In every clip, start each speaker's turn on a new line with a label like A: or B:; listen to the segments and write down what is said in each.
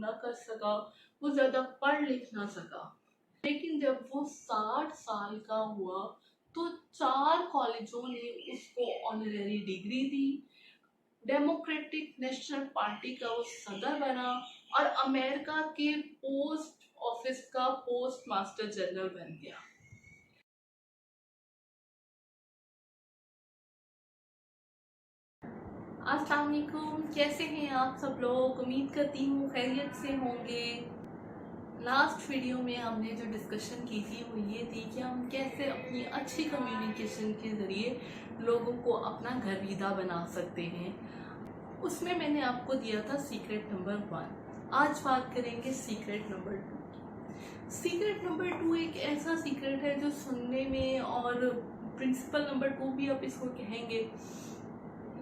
A: ना कर सका, वो ज़्यादा पढ़ लिख ना सका। लेकिन जब वो 60 साल का हुआ तो 4 कॉलेजों ने उसको ऑनररी डिग्री दी, डेमोक्रेटिक नेशनल पार्टी का वो सदर बना और अमेरिका के पोस्ट ऑफिस का पोस्ट मास्टर जनरल बन गया। अस्सलाम वालेकुम, कैसे हैं आप सब लोग? उम्मीद करती हूँ खैरियत से होंगे। लास्ट वीडियो में हमने जो डिस्कशन की थी वो ये थी कि हम कैसे अपनी अच्छी कम्युनिकेशन के ज़रिए लोगों को अपना घरविदा बना सकते हैं। उसमें मैंने आपको दिया था सीक्रेट नंबर 1। आज बात करेंगे सीक्रेट नंबर 2। सीक्रेट नंबर 2 एक ऐसा सीक्रेट है जो सुनने में, और प्रिंसिपल नंबर 2 भी आप इसको कहेंगे,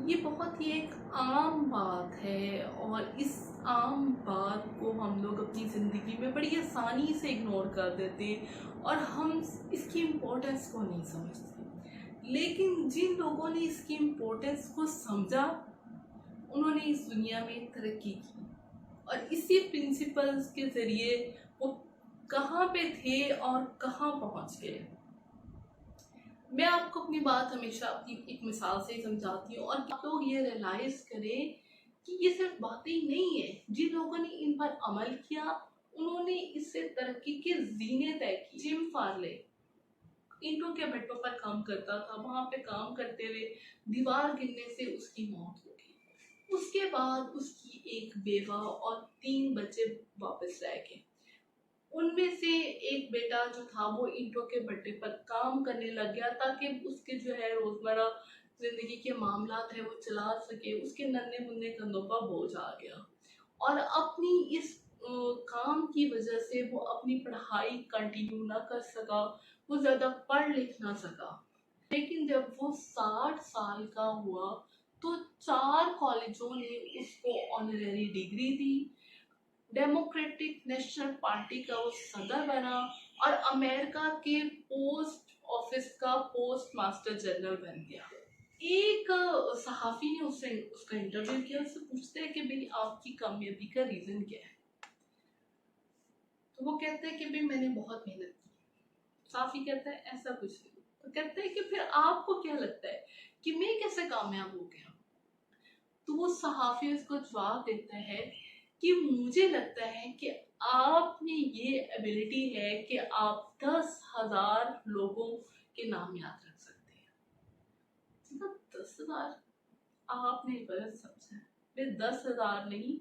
A: ये बहुत ही एक आम बात है और इस आम बात को हम लोग अपनी ज़िंदगी में बड़ी आसानी से इग्नोर कर देते हैं और हम इसकी इम्पोर्टेंस को नहीं समझते। लेकिन जिन लोगों ने इसकी इम्पोर्टेंस को समझा, उन्होंने इस दुनिया में तरक्की की और इसी प्रिंसिपल्स के ज़रिए वो कहाँ पे थे और कहाँ पहुँच गए। मैं आपको अपनी बात हमेशा अपनी एक मिसाल से ही समझाती हूँ और आप लोग ये रियलाइज करें कि ये सिर्फ बातें ही नहीं है। जिन लोगों ने इन पर अमल किया, उन्होंने इससे तरक्की के ज़ीने तय की। जिम फार्ले ईंटों के भट्टों पर काम करता था। वहां पे काम करते हुए दीवार गिरने से उसकी मौत हो गई। उसके बाद उसकी एक बेवा और 3 बच्चे वापस रह गए। उनमें से एक बेटा जो था वो ईंटों के भट्टे पर काम करने लग गया ताकि उसके जो है रोजमर्रा जिंदगी के मामलात है वो चला सके। उसके नन्हे मुन्ने कंधों पर बोझ आ गया और अपनी इस काम की वजह से वो अपनी पढ़ाई कंटिन्यू ना कर सका, वो ज्यादा पढ़ लिख ना सका। लेकिन जब वो 60 साल का हुआ तो 4 कॉलेजों ने उसको ऑनररी डिग्री दी, डेमोक्रेटिक नेशनल पार्टी का वो सदर बना और अमेरिका के पोस्ट ऑफिस का पोस्ट मास्टर जनरल बन गया। एक सहाफी ने उसका इंटरव्यू किया। उससे पूछते हैं कि भाई आपकी कामयाबी का रीजन क्या है। तो वो कहते हैं कि भाई मैंने बहुत मेहनत की। सहाफी कहता है ऐसा कुछ नहीं। तो कहते हैं कि फिर आपको क्या लगता है कि मैं कैसे कामयाब हो गया? तो वो सहाफी उसको जवाब देता है कि मुझे लगता है कि आप में ये एबिलिटी है कि आप 10,000 लोगों के नाम याद रख सकते हैं। मतलब 10,000 आपने गलत समझा है। मैं 10,000 नहीं,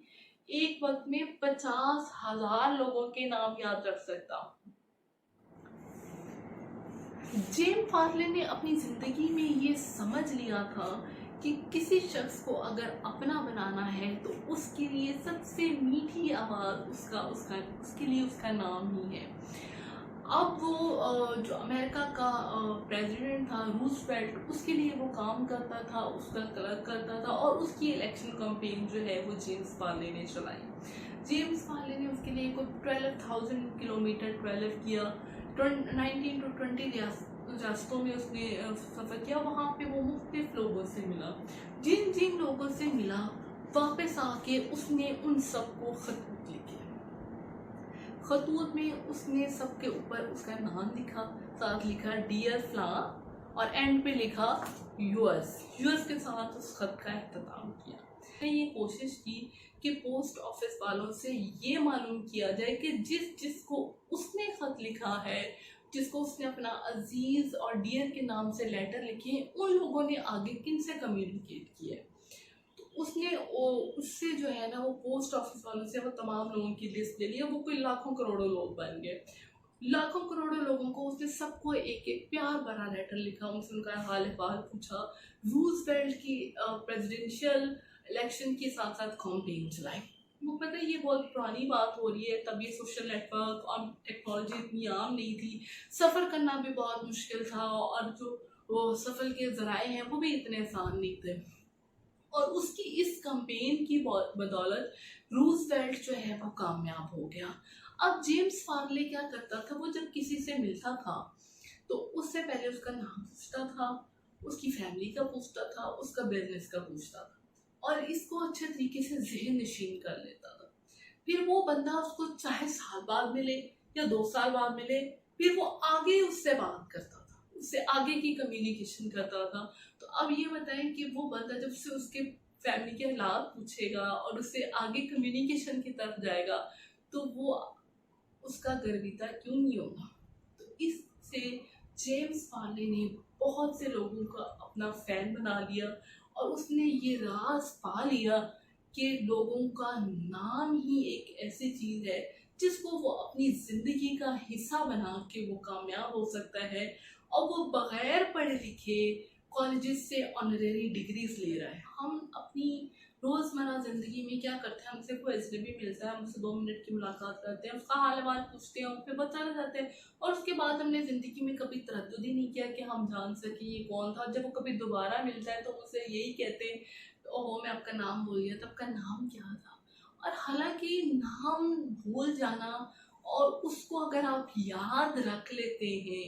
A: एक वक्त में 50,000 लोगों के नाम याद रख सकता हूँ। जेम फार्ले ने अपनी जिंदगी में ये समझ लिया था कि किसी शख्स को अगर अपना बनाना है तो उसके लिए सबसे मीठी आवाज़ उसके लिए उसका नाम ही है। अब वो जो अमेरिका का प्रेसिडेंट था रूजवेल्ट, उसके लिए वो काम करता था, उसका क्लर्क करता था और उसकी इलेक्शन कैंपेन जो है वो जेम्स फार्ले ने चलाई। जेम्स फार्ले ने उसके लिए कोई 12,000 किलोमीटर ट्रेवल किया। 19 to 20 रास्तों में उसने सफ़र किया। वहाँ पे वो मुख्तलिफ लोगों से मिला। जिन जिन लोगों से मिला वापस आके उसने उन सबको खतूत लिखे। खतूत में उसने सबके ऊपर उसका नाम लिखा, साथ लिखा डियर फ्ला और एंड पे लिखा यूएस के साथ उस खत का अख्ताम किया। मैंने ये कोशिश की कि पोस्ट ऑफिस वालों से ये मालूम किया जाए कि जिसको उसने खत लिखा है, जिसको उसने अपना अजीज और डियर के नाम से लेटर लिखे, उन लोगों ने आगे किन से कम्युनिकेट किया। तो उसने उससे जो है ना वो पोस्ट ऑफिस वालों से वो तमाम लोगों की लिस्ट ले लिया। वो कोई लाखों करोड़ों लोग बन गए। लाखों करोड़ों लोगों को उसने सबको एक एक प्यार भरा लेटर लिखा, उनसे उनका हाल अहवाल पूछा। रूजवेल्ट की प्रेसिडेंशियल इलेक्शन के साथ साथ कैंपेन चलाई। वो पता है ये बहुत पुरानी बात हो रही है, तब ये सोशल नेटवर्क और टेक्नोलॉजी इतनी आम नहीं थी। सफ़र करना भी बहुत मुश्किल था और जो वो सफ़र के ज़राए हैं वो भी इतने आसान नहीं थे। और उसकी इस कैंपेन की बदौलत रूजवेल्ट जो है वो कामयाब हो गया। अब जेम्स फार्ले क्या करता था, वो जब किसी से मिलता था तो उससे पहले उसका नाम पूछता था, उसकी फैमिली का पूछता था, उसका बिजनेस का पूछता था और इसको अच्छे तरीके से ज़हन नशीन कर लेता था। फिर वो बंदा उसको चाहे साल बाद मिले या 2 साल बाद मिले, फिर वो आगे उससे बात करता था, उससे आगे की कम्युनिकेशन करता था। तो अब ये बताएं कि वो बंदा जब से उसके फैमिली के हालात पूछेगा और उससे आगे कम्युनिकेशन की तरफ जाएगा, तो वो उसका गर्विता क्यों नहीं होगा। तो इससे जेम्स फार्ले ने बहुत से लोगों का अपना फैन बना लिया और उसने ये राज पा लिया कि लोगों का नाम ही एक ऐसी चीज है जिसको वो अपनी जिंदगी का हिस्सा बना के वो कामयाब हो सकता है, और वो बगैर पढ़े लिखे कॉलेजेस से ऑनरेरी डिग्रीज ले रहा है। हम अपनी रोजमर्रा जिंदगी में क्या करते हैं, हमसे कोई अजनबी मिलता है, हम उससे 2 मिनट की मुलाकात करते हैं, उसका हाल हवाल पूछते हैं और फिर बस चले जाते हैं, और उसके बाद हमने जिंदगी में कभी तरद्दुद ही नहीं किया कि हम जान सके ये कौन था। जब वो कभी दोबारा मिलता है तो मुझसे यही कहते हैं, ओहो मैं आपका नाम भूल गया, तब का नाम क्या था। और हालांकि नाम भूल जाना और उसको अगर आप याद रख लेते हैं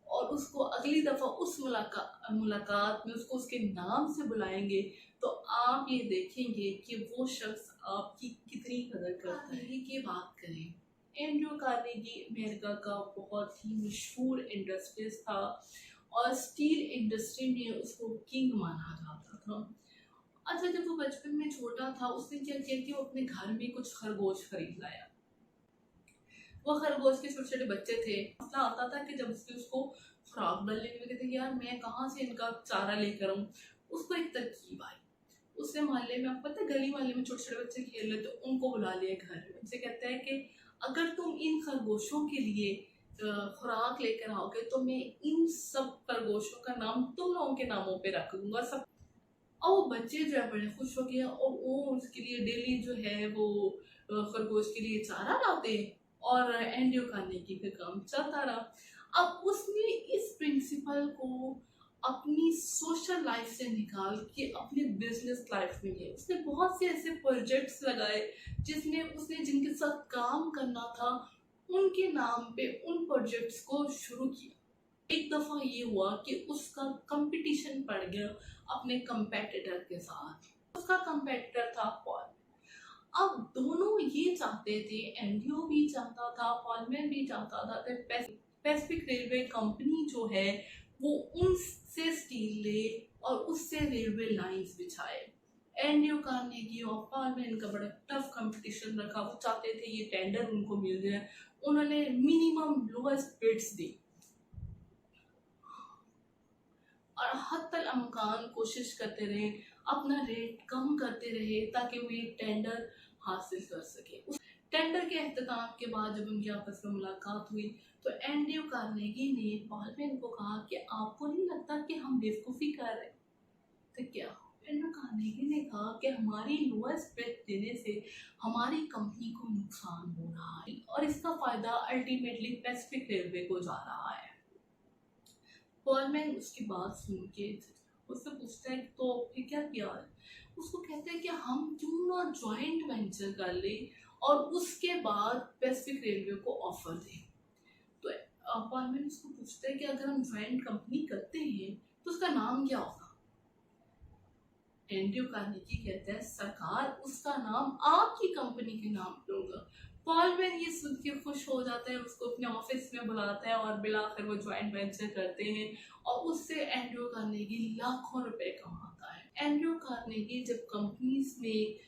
A: और उसको अगली दफा उस मुलाकात में उसको उसके नाम से बुलाएंगे, तो आप ये देखेंगे कि वो शख्स आपकी कितनी कदर करता है। की बात करें, एंड्रयू कार्नेगी अमेरिका का बहुत ही मशहूर इंडस्ट्रियलिस्ट था और स्टील इंडस्ट्री में उसको किंग माना जाता था। अच्छा, जब वो बचपन में छोटा था उसने क्या किया कि वो अपने घर में कुछ खरगोश खरीद लाया। वो खरगोश के छोटे छोटे बच्चे थे, मसला आता था कि जब उसको खुराक डालने में कहते कि यार मैं कहाँ से इनका चारा लेकर आऊँ। उसको एक तरकीब आई, उसने मोहल्ले में, आपको पता है गली मोहल्ले में छोटे छोटे बच्चे खेल रहे, तो उनको बुला लिया घर में। उनसे कहता है कि अगर तुम इन खरगोशों के लिए खुराक लेकर आओगे तो मैं इन सब खरगोशों का नाम तुम लोगों के नामों पे रख दूंगा सब। और वो बच्चे जो है बड़े खुश हो गए और वो उसके लिए डेली जो है वो खरगोश के लिए चारा लाते और एंड्रयू कार्नेगी का काम चलता रहा। अब उसने इस प्रिंसिपल को अपनी सोशल लाइफ से निकाल के अपने बिजनेस लाइफ में लिया। उसने बहुत से ऐसे प्रोजेक्ट्स लगाए जिसमें उसने जिनके साथ काम करना था उनके नाम पे उन प्रोजेक्ट्स को शुरू किया। एक दफा ये हुआ कि उसका कंपटीशन पड़ गया अपने कंपेटिटर के साथ। उसका कंपेटिटर था पॉल। अब दोनों ये चाहते थे, एंड्रयू भी चाहता था, पॉलमैन भी चाहता था कि पैसिफिक रेलवे कंपनी जो है वो उनसे स्टील ले और उससे रेलवे लाइंस बिछाए। एंड्रयू कार्नेगी और पॉलमैन का बड़ा टफ कंपटीशन रखा। वो चाहते थे ये टेंडर उनको मिल जाए। उन्होंने मिनिमम लोएस्ट बिड्स दी और हत्तल अमकान कोशिश करते रहे, अपना रेट कम करते रहे ताकि वो ये टेंडर हासिल कर सके। उस टेंडर के अख्ताम के बाद जब उनकी आपस में मुलाकात हुई तो एंड्रयू कार्नेगी ने पॉलमैन को कहा कि आपको नहीं लगता कि हम बेवकूफ़ी कर रहे? तो क्या एंड्रयू कार्नेगी ने कहा कि हमारी लोएस्ट बिड देने से हमारी कंपनी को नुकसान हो रहा है और इसका फ़ायदा अल्टीमेटली पैसिफिक रेलवे को जा रहा है। पॉलमैन उसकी बात सुन के उससे पूछता है तो फिर क्या किया है? उसको कहते हैं कि हम क्यों ना जॉइंट वेंचर कर ले और उसके बाद पैसिफिक रेलवे को ऑफर दें। तो पॉलमैन उसको पूछता है कि अगर हम जॉइंट कंपनी करते हैं तो उसका नाम क्या होगा? एंड्रयू कार्नेगी कहता है सरकार उसका नाम आपकी कंपनी के नाम पे होगा। पॉलमैन ये सुन के खुश हो जाता है, उसको अपने ऑफिस में बुलाता है और बिलाकर वो ज्वाइंट वेंचर करते हैं और उससे एंड्रयू कार्नेगी लाखों रुपए कमाता है। एंड्रयू कार्नेगी जब कंपनीज में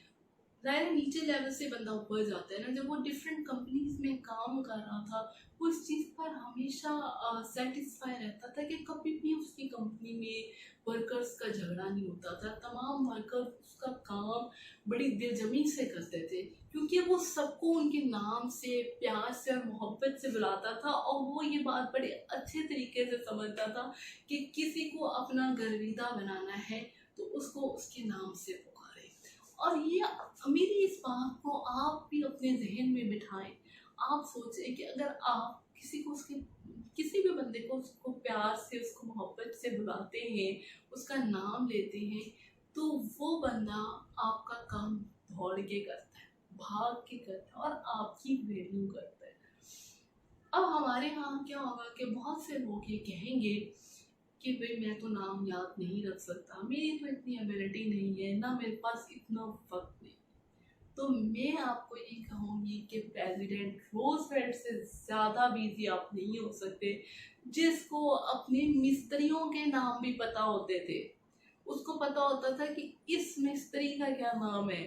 A: ज़ाहिर नीचे लेवल से बंदा ऊपर जाता है ना, जब वो डिफरेंट कंपनीज में काम कर रहा था वो इस चीज़ पर हमेशा सेटिस्फाई रहता था कि कभी भी उसकी कंपनी में वर्कर्स का झगड़ा नहीं होता था। तमाम वर्कर उसका काम बड़ी दिलजमी से करते थे क्योंकि वो सबको उनके नाम से प्यार से और मोहब्बत से बुलाता था और वो ये बात बड़े अच्छे तरीके से समझता था कि किसी को अपना गर्विदा बनाना है तो उसको उसके नाम से पुकारे। और ये मेरी इस बात को आप भी अपने जहन में बिठाएं। आप सोचें कि अगर आप किसी को उसके किसी भी बंदे को उसको प्यार से उसको मोहब्बत से बुलाते हैं, उसका नाम लेते हैं, तो वो बंदा आपका काम दौड़ के करता है, भाग के करता है और आपकी वैल्यू करता है। अब हमारे यहाँ क्या होगा कि बहुत से लोग ये कहेंगे कि भाई मैं तो नाम याद नहीं रख सकता, मेरी तो इतनी एबिलिटी नहीं है, ना मेरे पास इतना वक्त नहीं। तो मैं आपको ये कहूँगी कि प्रेसिडेंट रूजवेल्ट से ज़्यादा बिजी आप नहीं हो सकते, जिसको अपने मिस्त्रियों के नाम भी पता होते थे। उसको पता होता था कि इस मिस्त्री का क्या नाम है,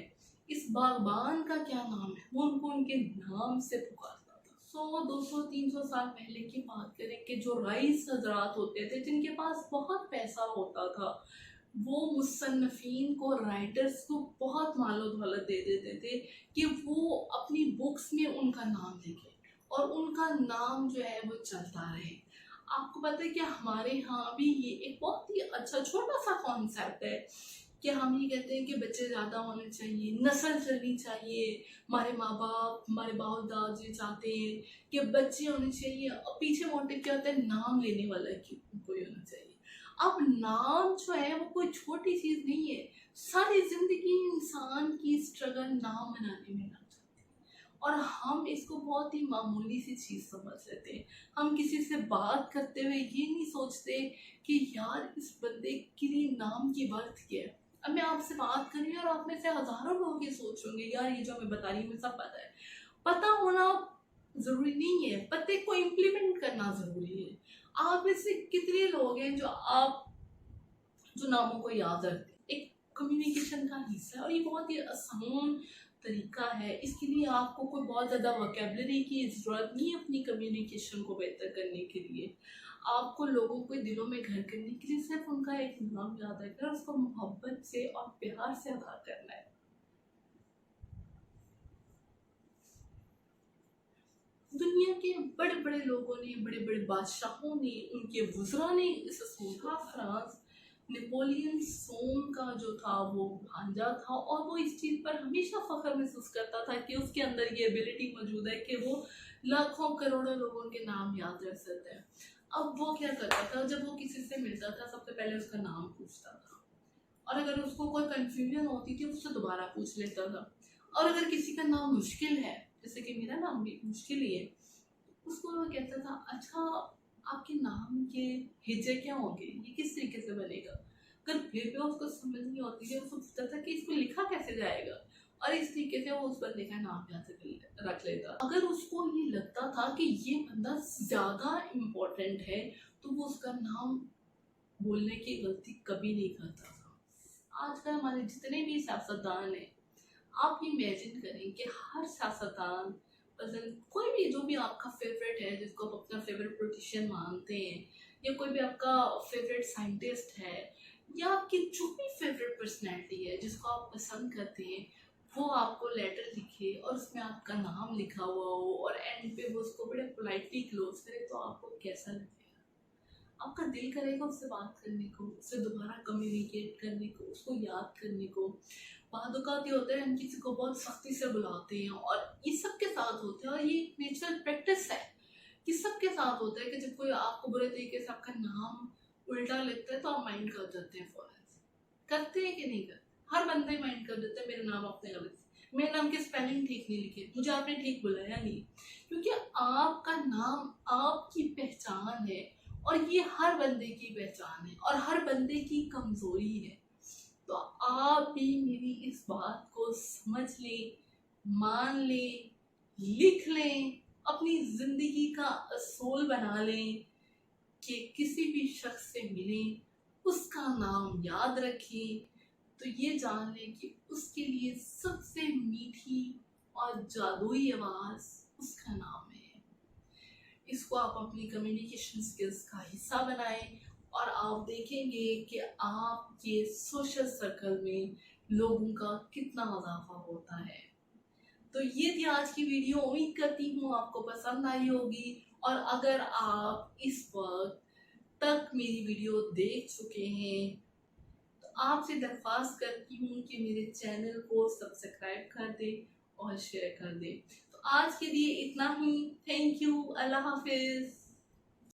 A: इस बागबान का क्या नाम है, वो उनको उनके नाम से पुकारता था। 100, 200, 300 साल पहले की बात करें कि जो राइस हजरात होते थे जिनके पास बहुत पैसा होता था, वो मुसन्नफीन को, राइटर्स को बहुत मालो दौलत दे देते थे कि वो अपनी बुक्स में उनका नाम लिखे और उनका नाम जो है वो चलता रहे। आपको पता है कि हमारे यहाँ भी ये एक बहुत ही अच्छा छोटा सा कॉन्सेप्ट है कि हम ये कहते हैं कि बच्चे ज़्यादा होने चाहिए, नस्ल चलनी चाहिए। हमारे माँ बाप, हमारे बाप दादी चाहते हैं कि बच्चे होने चाहिए, और पीछे मोटिव क्या होता है, नाम लेने वाला कोई होना चाहिए। अब नाम जो है वो कोई छोटी चीज़ नहीं है। सारी जिंदगी इंसान की स्ट्रगल नाम बनाने में लग जाती है और हम इसको बहुत ही मामूली सी चीज़ समझ लेते हैं। हम किसी से बात करते हुए ये नहीं सोचते कि यार इस बंदे के लिए नाम की वर्थ क्या है। अब मैं आपसे बात कर रही हूँ और आप में से हजारों लोग ये सोच होंगे यार ये जो मैं बता रही हूँ मुझे सब पता है। पता होना जरूरी नहीं है, पते को इम्प्लीमेंट करना जरूरी है। आप में से कितने लोग हैं जो नामों को याद रखते हैं। एक कम्युनिकेशन का हिस्सा है और ये बहुत ही आसान तरीका है। इसके लिए आपको कोई बहुत ज़्यादा वोकेबलरी की ज़रूरत नहीं है अपनी कम्युनिकेशन को बेहतर करने के लिए। आपको लोगों को दिलों में घर करने के लिए सिर्फ उनका एक नाम याद रखना है, उसको मोहब्बत से और प्यार से अदा करना है। दुनिया के बड़े बड़े लोगों ने, बड़े बड़े बादशाहों ने, उनके वज़रा ने इस असूल का, फ्रांस नेपोलियन सोम का जो था वो भांजा था और वो इस चीज़ पर हमेशा फख्र महसूस करता था कि उसके अंदर ये एबिलिटी मौजूद है कि वो लाखों करोड़ों लोगों के नाम याद रख सकता है। अब वो क्या करता था, जब वो किसी से मिलता था सबसे पहले उसका नाम पूछता था और अगर उसको कोई कंफ्यूजन होती थी उससे दोबारा पूछ लेता था। और अगर किसी का नाम मुश्किल है, जैसे कि मेरा नाम भी मुश्किल ही है, उसको वो कहता था अच्छा आपके नाम के हिज्जे क्या होंगे, ये किस तरीके से बनेगा। अगर फिर भी उसको समझ नहीं होती थी, उसको पूछता था कि इसको लिखा कैसे जाएगा और इस तरीके से वो उस बंदे का नाम याद रख लेता। अगर उसको ये लगता था कि ये बंदा ज्यादा इम्पोर्टेंट है तो वो उसका नाम बोलने की गलती कभी नहीं करता था। आजकल हमारे जितने भी सियासतदान हैं, आप इमेजिन करें कि हर सियासतदान पसंद, कोई भी जो भी आपका फेवरेट है, जिसको आप अपना फेवरेट पॉलिटिशियन मानते हैं, या कोई भी आपका फेवरेट साइंटिस्ट है, या आपकी जो भी फेवरेट पर्सनैलिटी है जिसको आप पसंद करते हैं, वो आपको लेटर लिखे और उसमें आपका नाम लिखा हुआ हो और एंड पे वो उसको बड़े पोलाइटली क्लोज करे, तो आपको कैसा लगेगा? आपका दिल करेगा उससे बात करने को, उससे दोबारा कम्युनिकेट करने को, उसको याद करने को। बाद ये होता है हम किसी को बहुत सख्ती से बुलाते हैं और ये सबके साथ होता है और ये एक नेचुरल प्रैक्टिस है कि सबके साथ होता है कि जब कोई आपको बुरे तरीके से आपका नाम उल्टा लेता है तो आप माइंड कर जाते हैं फौरन से। करते हैं कि नहीं करते? हर बंदा माइंड कर देता है मेरा नाम आपने गलत, मेरे नाम की स्पेलिंग ठीक नहीं लिखी, मुझे आपने ठीक बुलाया नहीं। क्योंकि आपका नाम आपकी पहचान है और ये हर बंदे की पहचान है और हर बंदे की कमजोरी है। तो आप भी मेरी इस बात को समझ लें, मान लें, लिख लें, अपनी जिंदगी का असूल बना लें कि किसी भी शख्स से मिलें उसका नाम याद रखें तो ये जान लें कि उसके लिए सबसे मीठी और जादुई आवाज उसका नाम है। इसको आप अपनी कम्युनिकेशन स्किल्स का हिस्सा बनाएं और आप देखेंगे कि आपके सोशल सर्कल में लोगों का कितना इजाफा होता है। तो ये थी आज की वीडियो, उम्मीद करती हूँ आपको पसंद आई होगी। और अगर आप इस वक्त तक मेरी वीडियो देख चुके हैं तो आपसे दरख्वास्त करती हूँ कि मेरे चैनल को सब्सक्राइब कर दें और शेयर कर दें। तो आज के लिए इतना ही। Thank you. Allah Hafiz.